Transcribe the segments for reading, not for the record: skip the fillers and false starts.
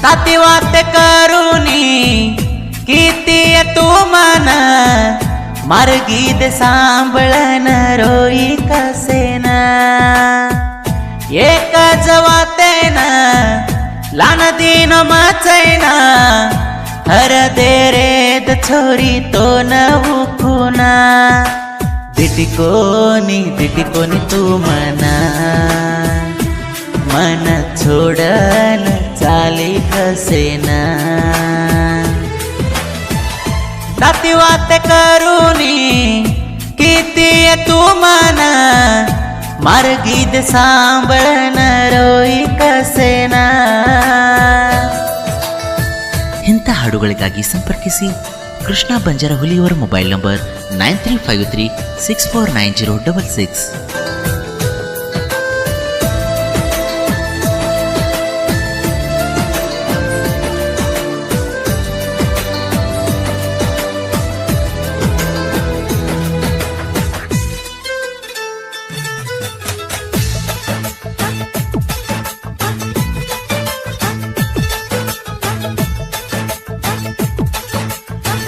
ताती वात करूनी किती तू मन मार्गीत सांभळन रोई कसेन एक जवातेन लान दिन मचैन हर देरेद छोरी तो न उखुना दिटिकोनी तू मना मन छोडन चाली कसेना ताती वात करूनी किती तू मन मार्गीत सांभळन रोई कसेना. ಇಂಥ ಹಾಡುಗಳಿಗಾಗಿ ಸಂಪರ್ಕಿಸಿ ಕೃಷ್ಣ ಬಂಜರಹುಲಿ ಅವರ ಮೊಬೈಲ್ ನಂಬರ್ 9353649066.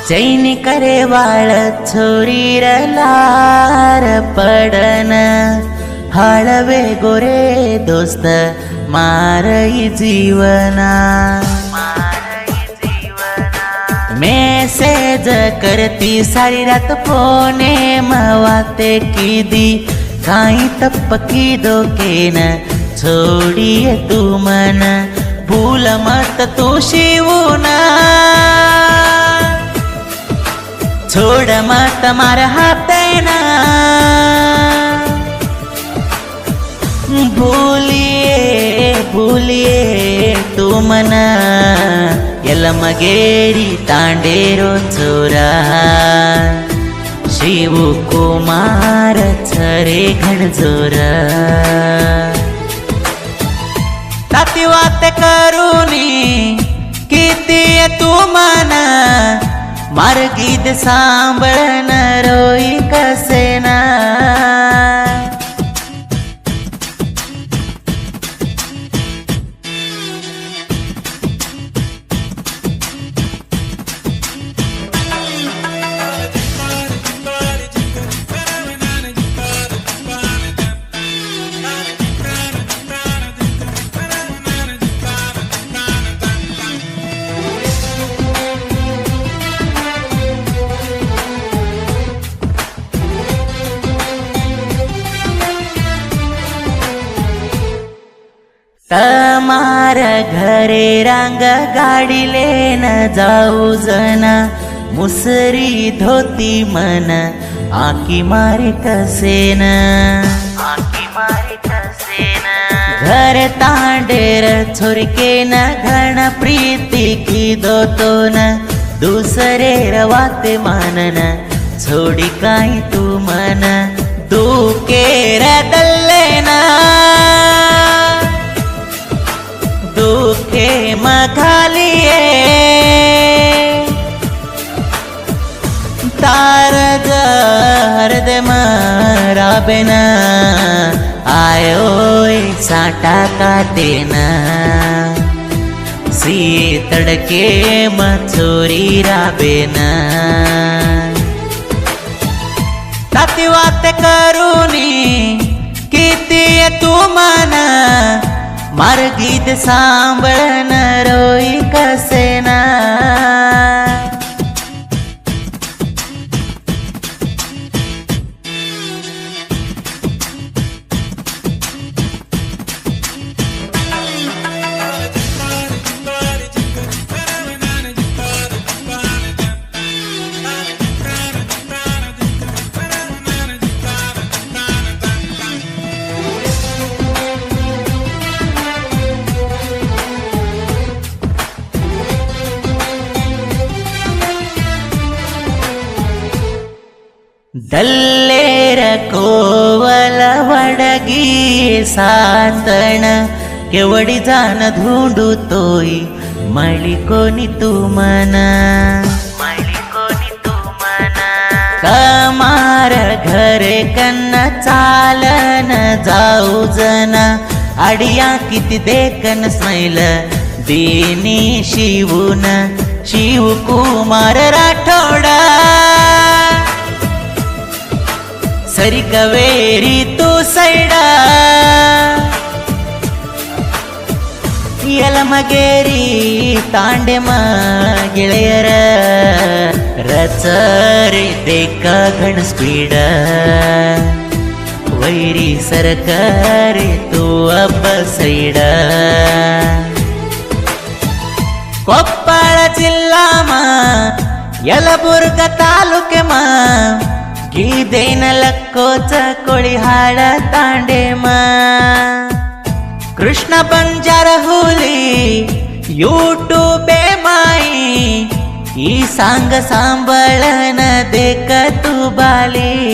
चैनी करे वाळ छोरीर लार पडन हाळवे गोरे दोस्त मारई जीवना मेसेज करती सारी रात फोने मवाते कीदी काही तपकी दोकेन छोड़िए तू मन भूल मत तू शिवना छोड़ मत मार हाथेना भूलिए तू मन यलमगेरी तांडेरो चोरा शिव कुमार छरे घणजोरा ताती वात करूनी किती तू मन मार्गीत सांभळन रोई कसेना. तमार घरे रांग गाडी लेन जाऊ जना मुसरी धोती मन आकी मारे कसेन घर तांडेर छोरकेन घण प्रीति की दोतोन दूसरे रवाते मानन छोड़ी काई तू मन दुकेर दल्लेना दुखे मघालिए तार हृदय मराबेना आयो साटा काटेना सी तड़के मछोरी राबेना ताती वात करूनी किती तू मन मार्गीत सांभळन रोई कसेना. दल्लेर कोवल वडगी सातण केवडी जान धुंडू तोई मळी कोणी तू मन कमार घरे कन्न चालन जाऊ जना आडिया किती देखन स्मैल दिनी शिवून शिवकुमार राठोडा सरी कवेरी तू सैडा ಯಲಮಗೇರಿ ತಾಂಡೆಮ ಗೆಳೆಯರ ರಚರಿ ದೇಕ ಗಣ ಸ್ಪೀಡ ವೈರಿ सरकारी तू अब ಸೈಡ ಕೊಪ್ಪಳ ಜಿಲ್ಲಾಮ ಯಲಬುರ್ಗ ತಾಲೂಕೆಮ ಗೀದೇನ ಲಕ್ಕೋಚ ಕೊಳಿಹಾಳ ತಾಂಡೆಮ कृष्णा बंजार हुली यूट्यूबे माई ई सांग सांभळन देख तू बाली